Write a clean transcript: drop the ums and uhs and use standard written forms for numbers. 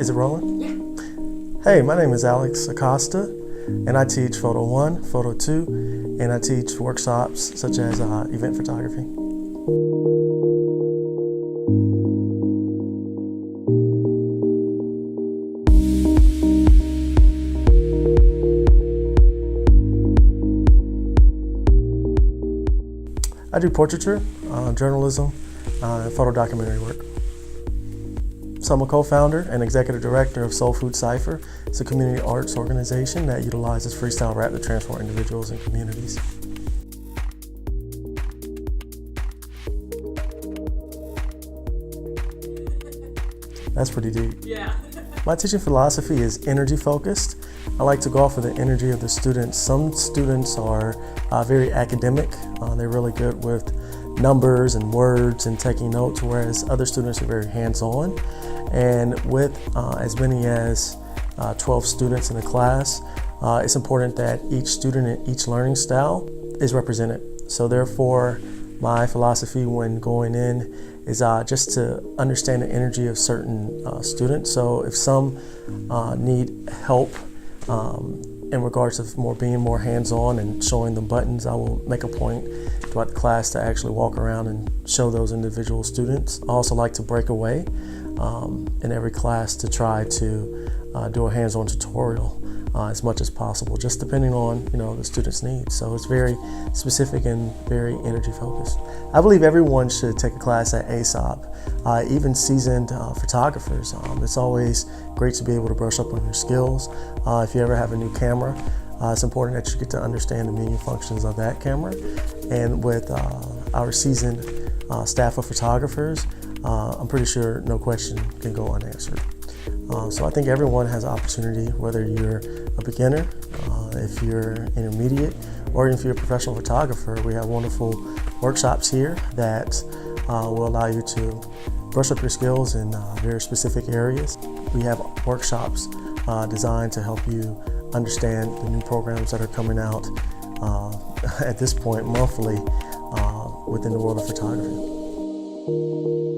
Is it rolling? Yeah. Hey, my name is Acosta, and I teach Photo 1, Photo 2, and I teach workshops such as event photography. I do portraiture, journalism, and photo documentary work. So I'm a co-founder and executive director of Soul Food Cypher. It's a community arts organization that utilizes freestyle rap to transform individuals and communities. That's pretty deep. Yeah. My teaching philosophy is energy focused. I like to go off of the energy of the students. Some students are very academic. They're really good with numbers and words and taking notes, whereas other students are very hands-on. And with as many as 12 students in a class, it's important that each student and each learning style is represented. So therefore, my philosophy when going in is just to understand the energy of certain students. So if some need help in regards of being more hands-on and showing them buttons, I will make a point throughout the class to actually walk around and show those individual students. I also like to break away in every class to try to do a hands-on tutorial as much as possible, just depending on the student's needs. So it's very specific and very energy focused. I believe everyone should take a class at ASoP, even seasoned photographers. It's always great to be able to brush up on your skills. If you ever have a new camera, it's important that you get to understand the menu functions of that camera. And with our seasoned staff of photographers, I'm pretty sure no question can go unanswered. So I think everyone has an opportunity, whether you're a beginner, if you're intermediate, or if you're a professional photographer. We have wonderful workshops here that will allow you to brush up your skills in very specific areas. We have workshops designed to help you understand the new programs that are coming out at this point monthly within the world of photography.